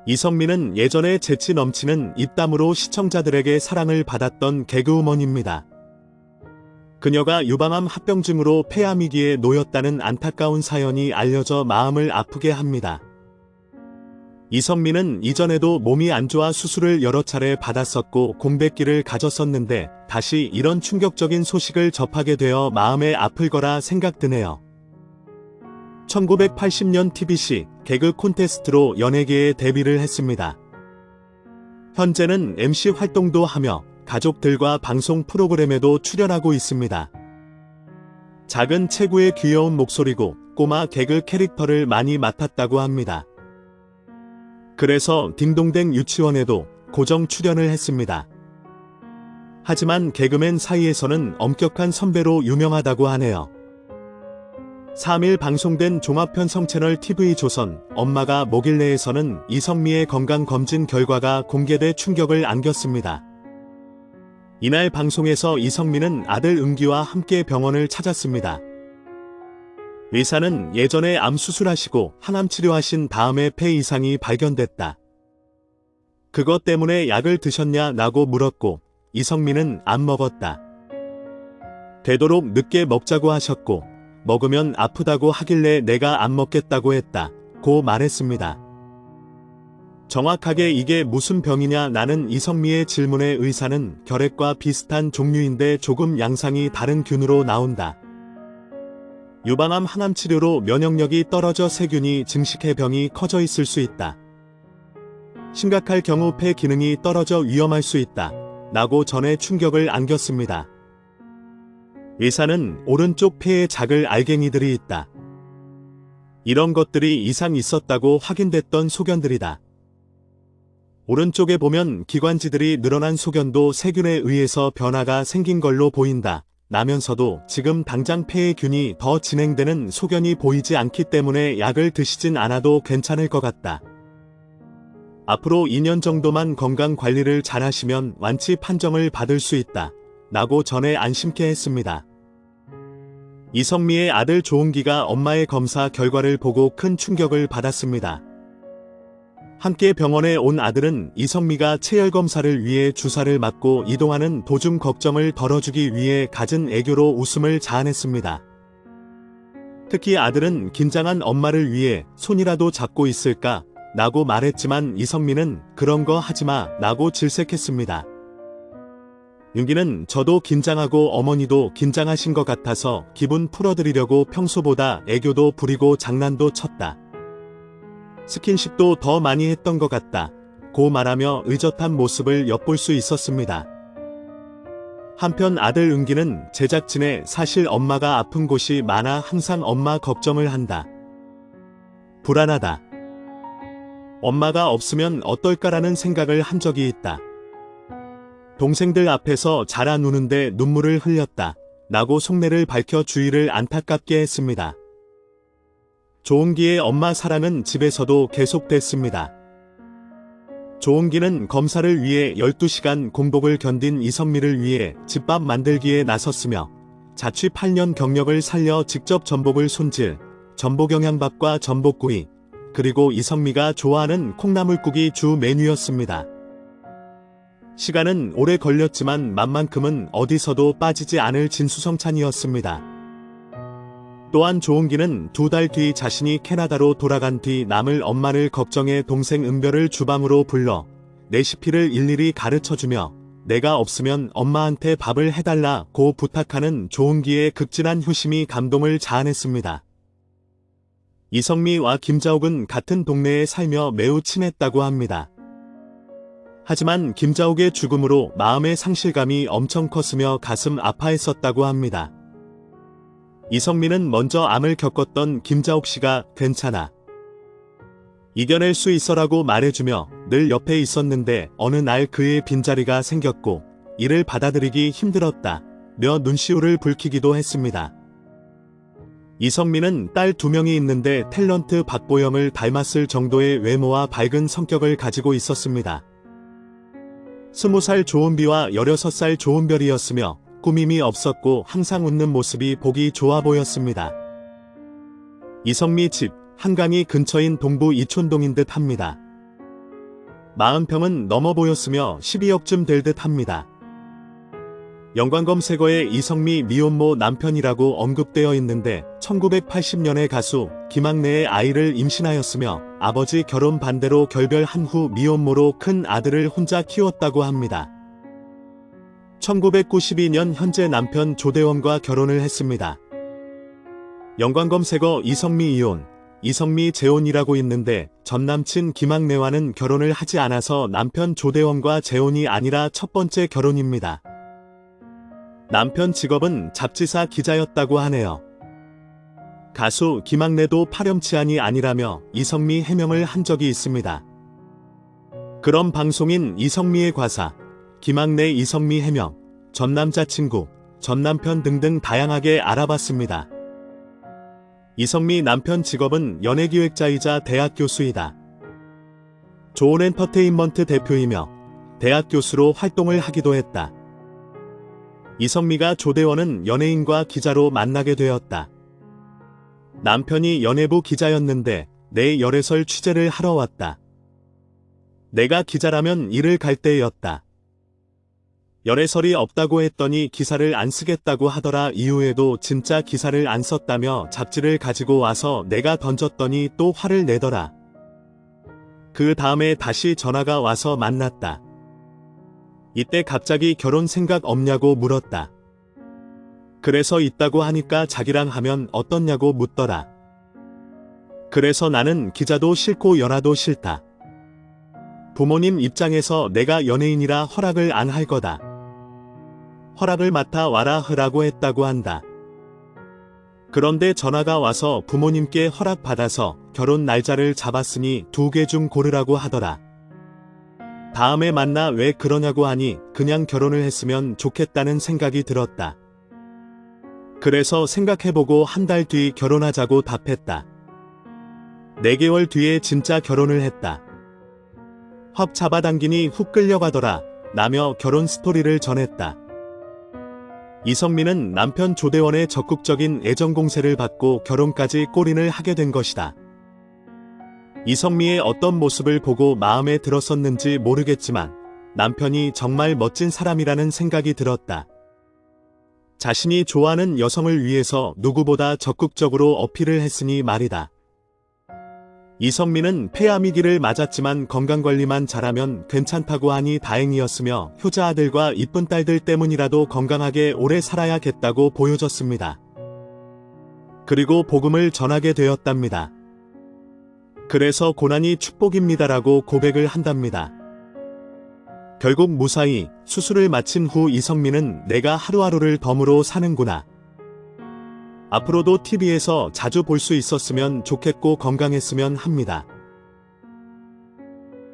이성민은 예전에 재치 넘치는 입담으로 시청자들에게 사랑을 받았던 개그우먼입니다. 그녀가 유방암 합병증으로 폐암 위기에 놓였다는 안타까운 사연이 알려져 마음을 아프게 합니다. 이성민은 이전에도 몸이 안 좋아 수술을 여러 차례 받았었고 공백기를 가졌었는데 다시 이런 충격적인 소식을 접하게 되어 마음에 아플 거라 생각드네요. 1980년 TBC 개그 콘테스트로 연예계에 데뷔를 했습니다. 현재는 MC 활동도 하며 가족들과 방송 프로그램에도 출연하고 있습니다. 작은 체구의 귀여운 목소리고 꼬마 개그 캐릭터를 많이 맡았다고 합니다. 그래서 딩동댕 유치원에도 고정 출연을 했습니다. 하지만 개그맨 사이에서는 엄격한 선배로 유명하다고 하네요. 3일 방송된 종합편성 채널 TV조선 엄마가 뭐길래에서는 이성미의 건강검진 결과가 공개돼 충격을 안겼습니다. 이날 방송에서 이성미는 아들 은기와 함께 병원을 찾았습니다. 의사는 예전에 암 수술하시고 항암 치료하신 다음에 폐 이상이 발견됐다. 그것 때문에 약을 드셨냐라고 물었고 이성미는 안 먹었다. 되도록 늦게 먹자고 하셨고 먹으면 아프다고 하길래 내가 안 먹겠다고 했다. 고 말했습니다. 정확하게 이게 무슨 병이냐 나는 이성미의 질문에 의사는 결핵과 비슷한 종류인데 조금 양상이 다른 균으로 나온다. 유방암 항암 치료로 면역력이 떨어져 세균이 증식해 병이 커져 있을 수 있다. 심각할 경우 폐 기능이 떨어져 위험할 수 있다. 라고 전해 충격을 안겼습니다. 의사는 오른쪽 폐에 작을 알갱이들이 있다. 이런 것들이 이상 있었다고 확인됐던 소견들이다. 오른쪽에 보면 기관지들이 늘어난 소견도 세균에 의해서 변화가 생긴 걸로 보인다. 라면서도 지금 당장 폐의 균이 더 진행되는 소견이 보이지 않기 때문에 약을 드시진 않아도 괜찮을 것 같다. 앞으로 2년 정도만 건강 관리를 잘 하시면 완치 판정을 받을 수 있다. 라고 전해 안심케 했습니다. 이성미의 아들 조은기가 엄마의 검사 결과를 보고 큰 충격을 받았습니다. 함께 병원에 온 아들은 이성미가 체열검사를 위해 주사를 맞고 이동하는 도중 걱정을 덜어주기 위해 갖은 애교로 웃음을 자아냈습니다. 특히 아들은 긴장한 엄마를 위해 손이라도 잡고 있을까? 라고 말했지만 이성미는 그런 거 하지마 라고 질색했습니다. 윤기는 저도 긴장하고 어머니도 긴장하신 것 같아서 기분 풀어드리려고 평소보다 애교도 부리고 장난도 쳤다. 스킨십도 더 많이 했던 것 같다. 고 말하며 의젓한 모습을 엿볼 수 있었습니다. 한편 아들 은기는 제작진에 사실 엄마가 아픈 곳이 많아 항상 엄마 걱정을 한다. 불안하다. 엄마가 없으면 어떨까라는 생각을 한 적이 있다. 동생들 앞에서 자라 우는데 눈물을 흘렸다. 라고 속내를 밝혀 주위를 안타깝게 했습니다. 조은기의 엄마 사랑은 집에서도 계속됐습니다. 조은기는 검사를 위해 12시간 공복을 견딘 이성미를 위해 집밥 만들기에 나섰으며 자취 8년 경력을 살려 직접 전복을 손질, 전복영양밥과 전복구이, 그리고 이성미가 좋아하는 콩나물국이 주 메뉴였습니다. 시간은 오래 걸렸지만 맛만큼은 어디서도 빠지지 않을 진수성찬이었습니다. 또한 조은기는 2달 뒤 자신이 캐나다로 돌아간 뒤 남을 엄마를 걱정해 동생 은별을 주방으로 불러 레시피를 일일이 가르쳐주며 내가 없으면 엄마한테 밥을 해달라고 부탁하는 조은기의 극진한 효심이 감동을 자아냈습니다. 이성미와 김자옥은 같은 동네에 살며 매우 친했다고 합니다. 하지만 김자옥의 죽음으로 마음의 상실감이 엄청 컸으며 가슴 아파했었다고 합니다. 이성미는 먼저 암을 겪었던 김자옥 씨가 괜찮아. 이겨낼 수 있어라고 말해주며 늘 옆에 있었는데 어느 날 그의 빈자리가 생겼고 이를 받아들이기 힘들었다. 며 눈시울을 붉히기도 했습니다. 이성미는 딸 2명이 있는데 탤런트 박보영을 닮았을 정도의 외모와 밝은 성격을 가지고 있었습니다. 20살 조은비와 16살 조은별이었으며 꾸밈이 없었고 항상 웃는 모습이 보기 좋아 보였습니다. 이성미 집, 한강이 근처인 동부 이촌동인 듯 합니다. 40평은 넘어 보였으며 12억쯤 될 듯 합니다. 연관 검색어에 이성미 미혼모 남편이라고 언급되어 있는데 1980년에 가수 김학래의 아이를 임신하였으며 아버지 결혼 반대로 결별한 후 미혼모로 큰 아들을 혼자 키웠다고 합니다. 1992년 현재 남편 조대원과 결혼을 했습니다. 연관 검색어 이성미 이혼, 이성미 재혼이라고 있는데 전 남친 김학래와는 결혼을 하지 않아서 남편 조대원과 재혼이 아니라 첫 번째 결혼입니다. 남편 직업은 잡지사 기자였다고 하네요. 가수 김학래도 파렴치한이 아니라며 이성미 해명을 한 적이 있습니다. 그럼 방송인 이성미의 과사, 김학래 이성미 해명, 전 남자친구, 전 남편 등등 다양하게 알아봤습니다. 이성미 남편 직업은 연예기획자이자 대학 교수이다. 조온엔터테인먼트 대표이며 대학 교수로 활동을 하기도 했다. 이성미가 조대원은 연예인과 기자로 만나게 되었다. 남편이 연예부 기자였는데 내 열애설 취재를 하러 왔다. 내가 기자라면 일을 갈 때였다. 열애설이 없다고 했더니 기사를 안 쓰겠다고 하더라. 이후에도 진짜 기사를 안 썼다며 잡지를 가지고 와서 내가 던졌더니 또 화를 내더라. 그 다음에 다시 전화가 와서 만났다. 이때 갑자기 결혼 생각 없냐고 물었다. 그래서 있다고 하니까 자기랑 하면 어떻냐고 묻더라. 그래서 나는 기자도 싫고 연하도 싫다. 부모님 입장에서 내가 연예인이라 허락을 안 할 거다. 허락을 맡아 와라 하라고 했다고 한다. 그런데 전화가 와서 부모님께 허락받아서 결혼 날짜를 잡았으니 2개 중 고르라고 하더라. 다음에 만나 왜 그러냐고 하니 그냥 결혼을 했으면 좋겠다는 생각이 들었다. 그래서 생각해보고 한 달 뒤 결혼하자고 답했다. 4개월 뒤에 진짜 결혼을 했다. 확 잡아당기니 훅 끌려가더라 라며 결혼 스토리를 전했다. 이성미는 남편 조대원의 적극적인 애정 공세를 받고 결혼까지 골인을 하게 된 것이다. 이성미의 어떤 모습을 보고 마음에 들었었는지 모르겠지만 남편이 정말 멋진 사람이라는 생각이 들었다. 자신이 좋아하는 여성을 위해서 누구보다 적극적으로 어필을 했으니 말이다. 이성미는 폐암위기를 맞았지만 건강관리만 잘하면 괜찮다고 하니 다행이었으며 효자 아들과 이쁜 딸들 때문이라도 건강하게 오래 살아야겠다고 보여줬습니다. 그리고 복음을 전하게 되었답니다. 그래서 고난이 축복입니다라고 고백을 한답니다. 결국 무사히 수술을 마친 후 이성미는 내가 하루하루를 덤으로 사는구나. 앞으로도 TV에서 자주 볼 수 있었으면 좋겠고 건강했으면 합니다.